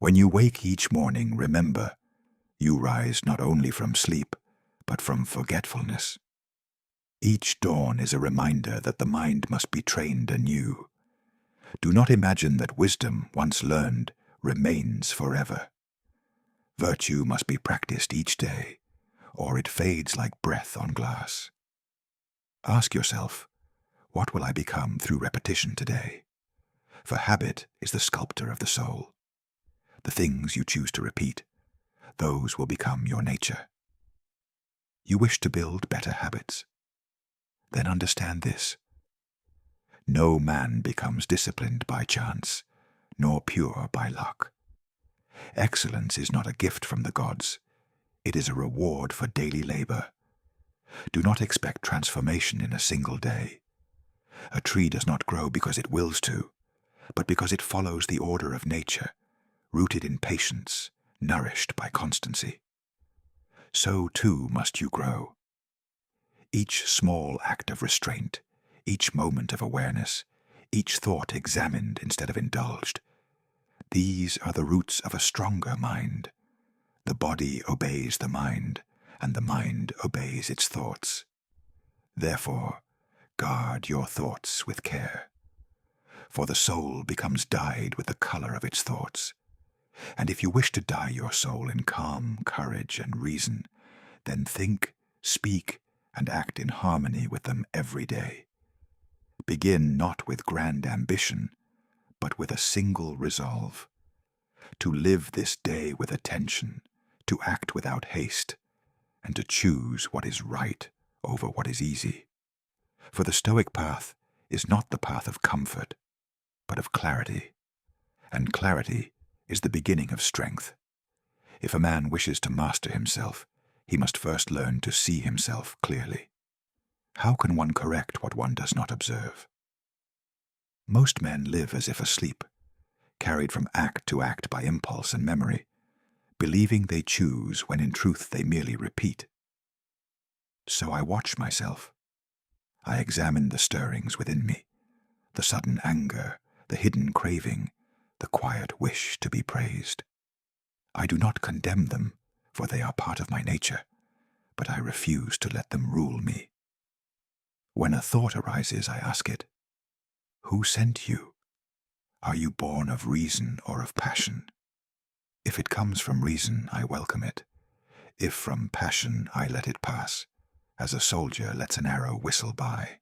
When you wake each morning, remember, you rise not only from sleep, but from forgetfulness. Each dawn is a reminder that the mind must be trained anew. Do not imagine that wisdom, once learned, remains forever. Virtue must be practiced each day, or it fades like breath on glass. Ask yourself, what will I become through repetition today? For habit is the sculptor of the soul. The things you choose to repeat, those will become your nature. You wish to build better habits? Then understand this. No man becomes disciplined by chance, nor pure by luck. Excellence is not a gift from the gods. It is a reward for daily labor. Do not expect transformation in a single day. A tree does not grow because it wills to, but because it follows the order of nature, rooted in patience, nourished by constancy. So too must you grow. Each small act of restraint, each moment of awareness, each thought examined instead of indulged, these are the roots of a stronger mind. The body obeys the mind, and the mind obeys its thoughts. Therefore, guard your thoughts with care. For the soul becomes dyed with the color of its thoughts. And if you wish to dye your soul in calm, courage, and reason, then think, speak, and act in harmony with them every day. Begin not with grand ambition, but with a single resolve. To live this day with attention, to act without haste, and to choose what is right over what is easy. For the Stoic path is not the path of comfort, but of clarity. And clarity is the beginning of strength. If a man wishes to master himself, he must first learn to see himself clearly. How can one correct what one does not observe? Most men live as if asleep, carried from act to act by impulse and memory, believing they choose when in truth they merely repeat. So I watch myself. I examine the stirrings within me, the sudden anger, the hidden craving, the quiet wish to be praised. I do not condemn them, for they are part of my nature, but I refuse to let them rule me. When a thought arises, I ask it, who sent you? Are you born of reason or of passion? If it comes from reason, I welcome it. If from passion, I let it pass, as a soldier lets an arrow whistle by.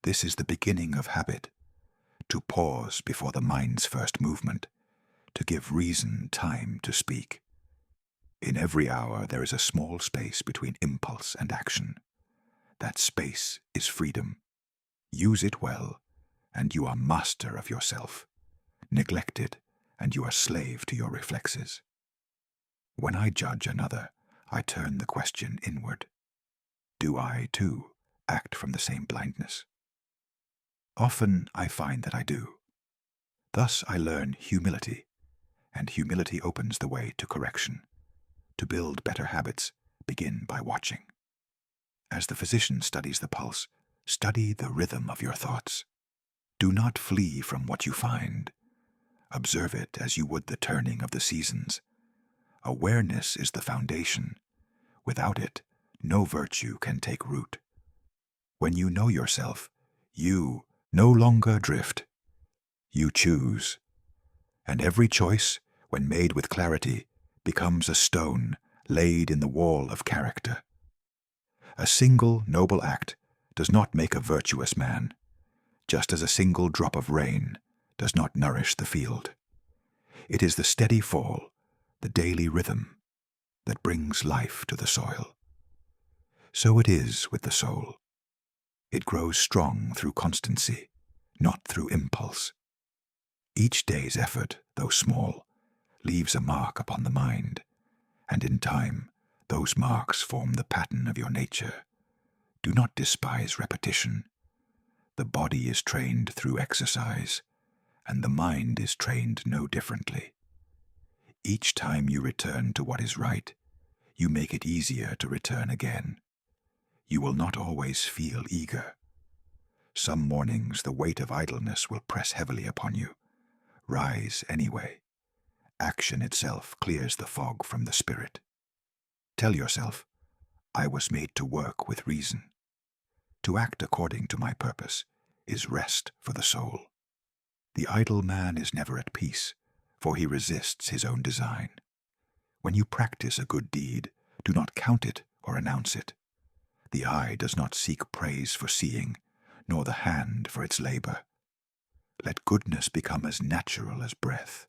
This is the beginning of habit, to pause before the mind's first movement, to give reason time to speak. In every hour there is a small space between impulse and action. That space is freedom. Use it well, and you are master of yourself. Neglect it, and you are slave to your reflexes. When I judge another, I turn the question inward. Do I, too, act from the same blindness? Often I find that I do. Thus I learn humility, and humility opens the way to correction. To build better habits, begin by watching. As the physician studies the pulse, study the rhythm of your thoughts. Do not flee from what you find. Observe it as you would the turning of the seasons. Awareness is the foundation. Without it, no virtue can take root. When you know yourself, you no longer drift. You choose. And every choice, when made with clarity, becomes a stone laid in the wall of character. A single noble act does not make a virtuous man, just as a single drop of rain does not nourish the field. It is the steady fall, the daily rhythm, that brings life to the soil. So it is with the soul. It grows strong through constancy, not through impulse. Each day's effort, though small, leaves a mark upon the mind, and in time, those marks form the pattern of your nature. Do not despise repetition. The body is trained through exercise, and the mind is trained no differently. Each time you return to what is right, you make it easier to return again. You will not always feel eager. Some mornings the weight of idleness will press heavily upon you. Rise anyway. Action itself clears the fog from the spirit. Tell yourself, I was made to work with reason. To act according to my purpose is rest for the soul. The idle man is never at peace, for he resists his own design. When you practice a good deed, do not count it or announce it. The eye does not seek praise for seeing, nor the hand for its labor. Let goodness become as natural as breath,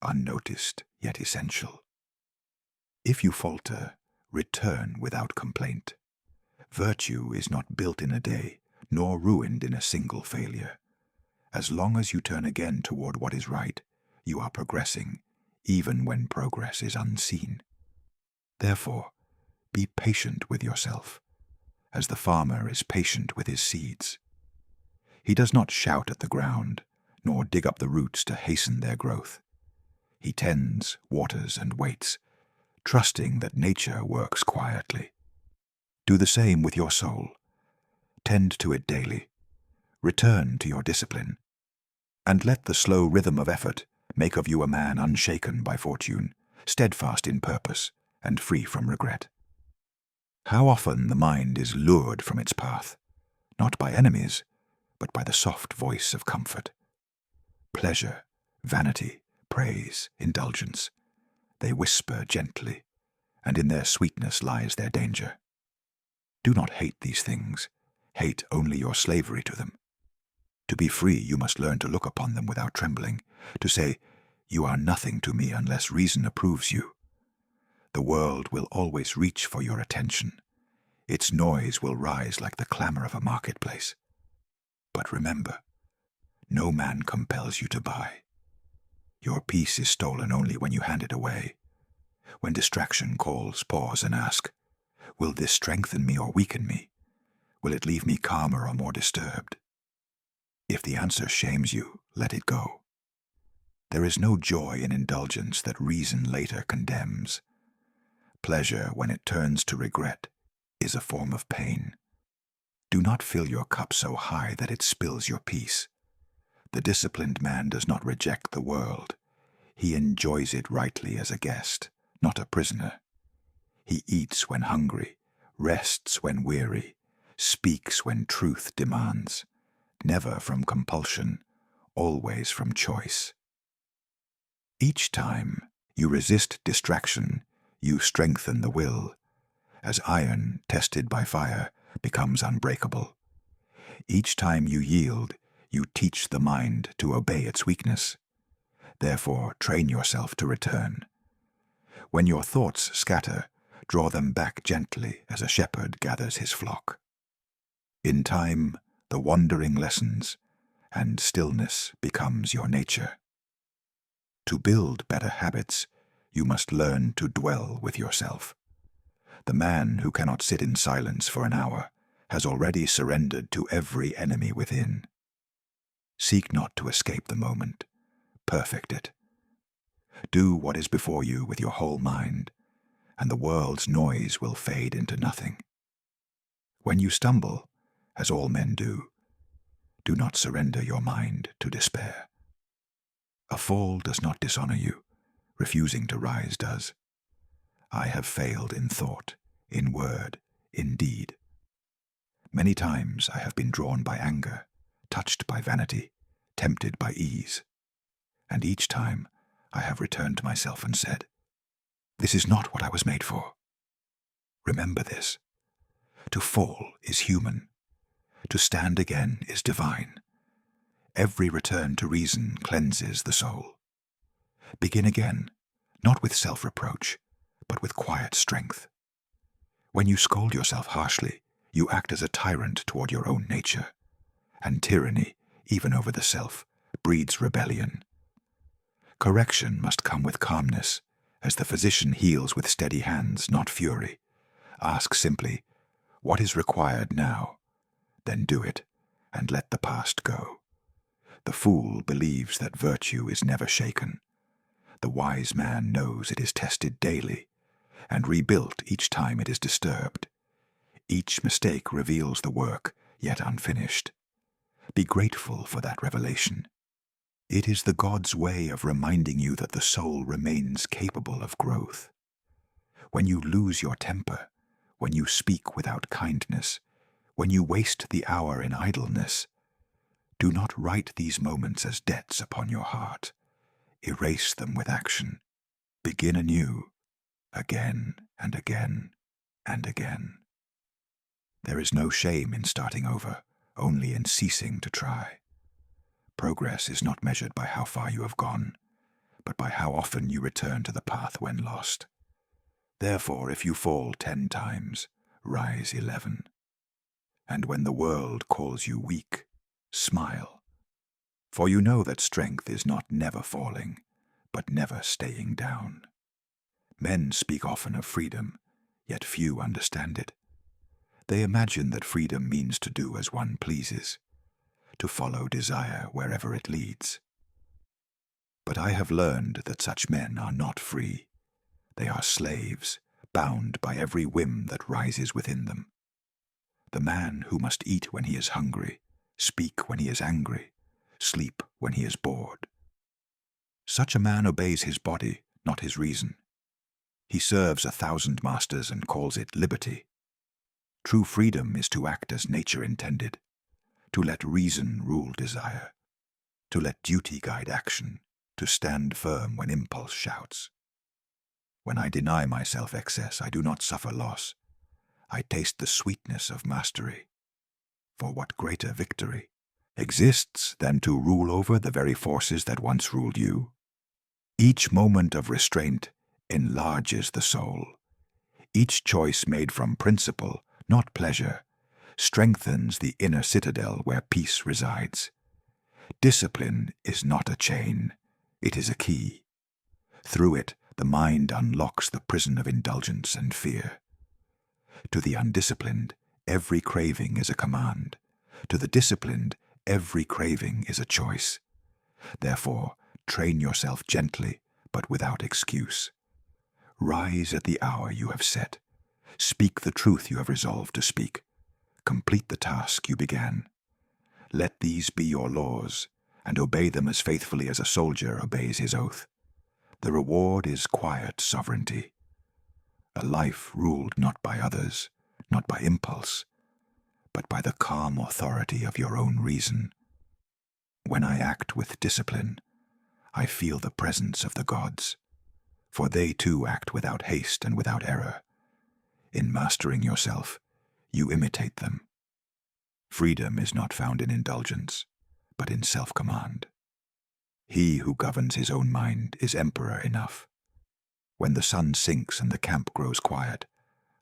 unnoticed yet essential. If you falter, return without complaint. Virtue is not built in a day, nor ruined in a single failure. As long as you turn again toward what is right, you are progressing, even when progress is unseen. Therefore, be patient with yourself, as the farmer is patient with his seeds. He does not shout at the ground, nor dig up the roots to hasten their growth. He tends, waters, and waits, trusting that nature works quietly. Do the same with your soul. Tend to it daily. Return to your discipline. And let the slow rhythm of effort make of you a man unshaken by fortune, steadfast in purpose, and free from regret. How often the mind is lured from its path, not by enemies, but by the soft voice of comfort. Pleasure, vanity, praise, indulgence. They whisper gently, and in their sweetness lies their danger. Do not hate these things. Hate only your slavery to them. To be free, you must learn to look upon them without trembling, to say, "You are nothing to me unless reason approves you." The world will always reach for your attention. Its noise will rise like the clamor of a marketplace. But remember, no man compels you to buy. Your peace is stolen only when you hand it away. When distraction calls, pause and ask, will this strengthen me or weaken me? Will it leave me calmer or more disturbed? If the answer shames you, let it go. There is no joy in indulgence that reason later condemns. Pleasure, when it turns to regret, is a form of pain. Do not fill your cup so high that it spills your peace. The disciplined man does not reject the world. He enjoys it rightly as a guest, not a prisoner. He eats when hungry, rests when weary, speaks when truth demands, never from compulsion, always from choice. Each time you resist distraction, you strengthen the will, as iron, tested by fire, becomes unbreakable. Each time you yield, you teach the mind to obey its weakness. Therefore, train yourself to return. When your thoughts scatter, draw them back gently as a shepherd gathers his flock. In time, the wandering lessens, and stillness becomes your nature. To build better habits, you must learn to dwell with yourself. The man who cannot sit in silence for an hour has already surrendered to every enemy within. Seek not to escape the moment. Perfect it. Do what is before you with your whole mind, and the world's noise will fade into nothing. When you stumble, as all men do not surrender your mind to despair. A fall does not dishonor you. Refusing to rise does. I have failed in thought, in word, in deed. Many times I have been drawn by anger, touched by vanity, tempted by ease. And each time I have returned to myself and said, "This is not what I was made for." Remember this. To fall is human. To stand again is divine. Every return to reason cleanses the soul. Begin again, not with self-reproach, but with quiet strength. When you scold yourself harshly, you act as a tyrant toward your own nature, and tyranny, even over the self, breeds rebellion. Correction must come with calmness, as the physician heals with steady hands, not fury. Ask simply, what is required now? Then do it, and let the past go. The fool believes that virtue is never shaken. The wise man knows it is tested daily, and rebuilt each time it is disturbed. Each mistake reveals the work yet unfinished. Be grateful for that revelation. It is the God's way of reminding you that the soul remains capable of growth. When you lose your temper, when you speak without kindness, when you waste the hour in idleness, do not write these moments as debts upon your heart. Erase them with action. Begin anew, again and again and again. There is no shame in starting over, only in ceasing to try. Progress is not measured by how far you have gone, but by how often you return to the path when lost. Therefore, if you fall 10 times, rise 11. And when the world calls you weak, smile. For you know that strength is not never falling, but never staying down. Men speak often of freedom, yet few understand it. They imagine that freedom means to do as one pleases, to follow desire wherever it leads. But I have learned that such men are not free. They are slaves, bound by every whim that rises within them. The man who must eat when he is hungry, speak when he is angry, sleep when he is bored. Such a man obeys his body, not his reason. He serves 1,000 masters and calls it liberty. True freedom is to act as nature intended, to let reason rule desire, to let duty guide action, to stand firm when impulse shouts. When I deny myself excess, I do not suffer loss. I taste the sweetness of mastery. For what greater victory exists than to rule over the very forces that once ruled you? Each moment of restraint enlarges the soul. Each choice made from principle, not pleasure, strengthens the inner citadel where peace resides. Discipline is not a chain, it is a key. Through it, the mind unlocks the prison of indulgence and fear. To the undisciplined, every craving is a command. To the disciplined, every craving is a choice. Therefore, train yourself gently, but without excuse. Rise at the hour you have set. Speak the truth you have resolved to speak. Complete the task you began. Let these be your laws, and obey them as faithfully as a soldier obeys his oath. The reward is quiet sovereignty. A life ruled not by others, not by impulse, but by the calm authority of your own reason. When I act with discipline, I feel the presence of the gods, for they too act without haste and without error. In mastering yourself, you imitate them. Freedom is not found in indulgence, but in self-command. He who governs his own mind is emperor enough. When the sun sinks and the camp grows quiet,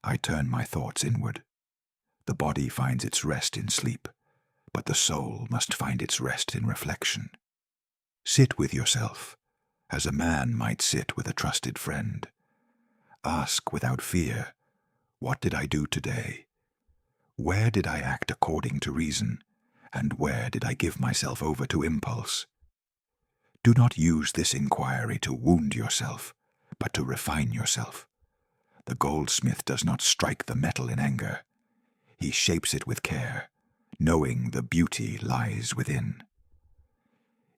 I turn my thoughts inward. The body finds its rest in sleep, but the soul must find its rest in reflection. Sit with yourself, as a man might sit with a trusted friend. Ask without fear, what did I do today? Where did I act according to reason, and where did I give myself over to impulse? Do not use this inquiry to wound yourself, but to refine yourself. The goldsmith does not strike the metal in anger. He shapes it with care, knowing the beauty lies within.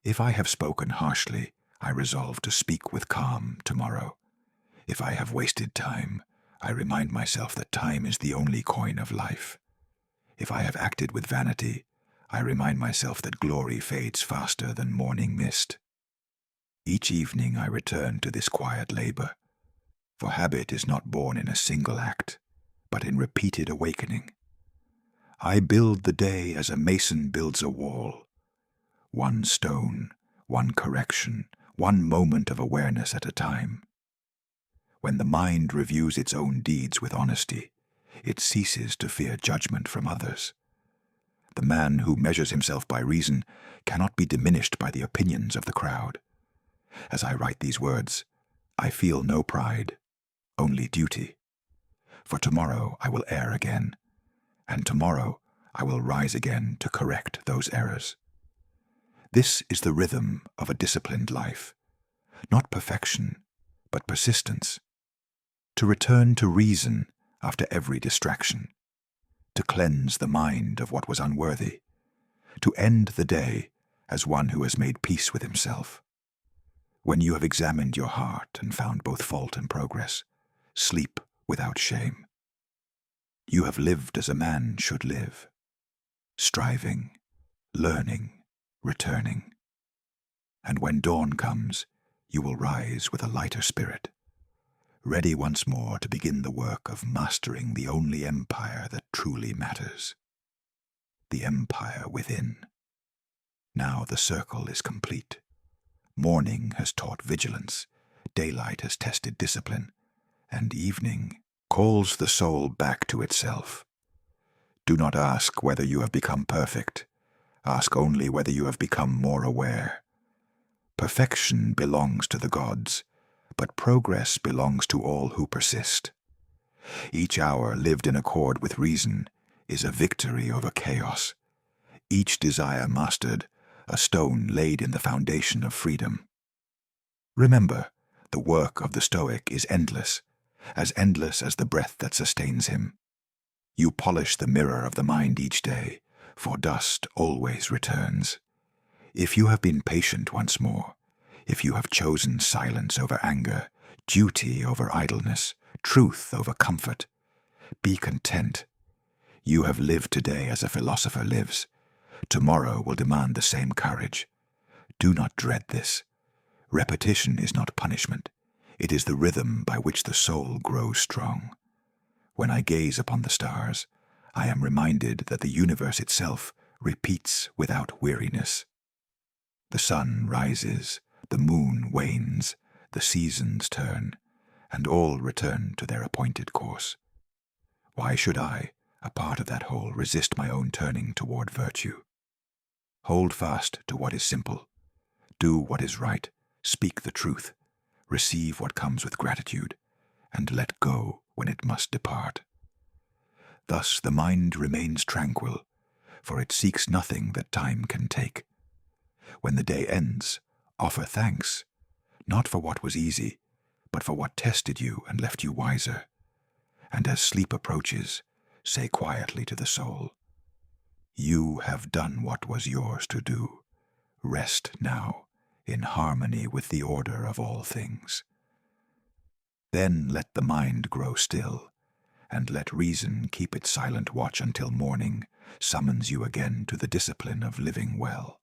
If I have spoken harshly, I resolve to speak with calm tomorrow. If I have wasted time, I remind myself that time is the only coin of life. If I have acted with vanity, I remind myself that glory fades faster than morning mist. Each evening I return to this quiet labor, for habit is not born in a single act, but in repeated awakening. I build the day as a mason builds a wall. One stone, one correction, one moment of awareness at a time. When the mind reviews its own deeds with honesty, it ceases to fear judgment from others. The man who measures himself by reason cannot be diminished by the opinions of the crowd. As I write these words, I feel no pride, only duty. For tomorrow I will err again, and tomorrow I will rise again to correct those errors. This is the rhythm of a disciplined life, not perfection, but persistence. To return to reason after every distraction, to cleanse the mind of what was unworthy, to end the day as one who has made peace with himself. When you have examined your heart and found both fault and progress, sleep without shame. You have lived as a man should live, striving, learning, returning. And when dawn comes, you will rise with a lighter spirit, ready once more to begin the work of mastering the only empire that truly matters, the empire within. Now the circle is complete. Morning has taught vigilance, daylight has tested discipline, and evening calls the soul back to itself. Do not ask whether you have become perfect. Ask only whether you have become more aware. Perfection belongs to the gods, but progress belongs to all who persist. Each hour lived in accord with reason is a victory over chaos. Each desire mastered, a stone laid in the foundation of freedom. Remember, the work of the Stoic is endless as the breath that sustains him. You polish the mirror of the mind each day, for dust always returns. If you have been patient once more, if you have chosen silence over anger, duty over idleness, truth over comfort, be content. You have lived today as a philosopher lives. Tomorrow will demand the same courage. Do not dread this. Repetition is not punishment. It is the rhythm by which the soul grows strong. When I gaze upon the stars, I am reminded that the universe itself repeats without weariness. The sun rises, the moon wanes, the seasons turn, and all return to their appointed course. Why should I, a part of that whole, resist my own turning toward virtue? Hold fast to what is simple. Do what is right. Speak the truth. Receive what comes with gratitude, and let go when it must depart. Thus the mind remains tranquil, for it seeks nothing that time can take. When the day ends, offer thanks, not for what was easy, but for what tested you and left you wiser. And as sleep approaches, say quietly to the soul, "You have done what was yours to do. Rest now, in harmony with the order of all things." Then let the mind grow still, and let reason keep its silent watch until morning summons you again to the discipline of living well.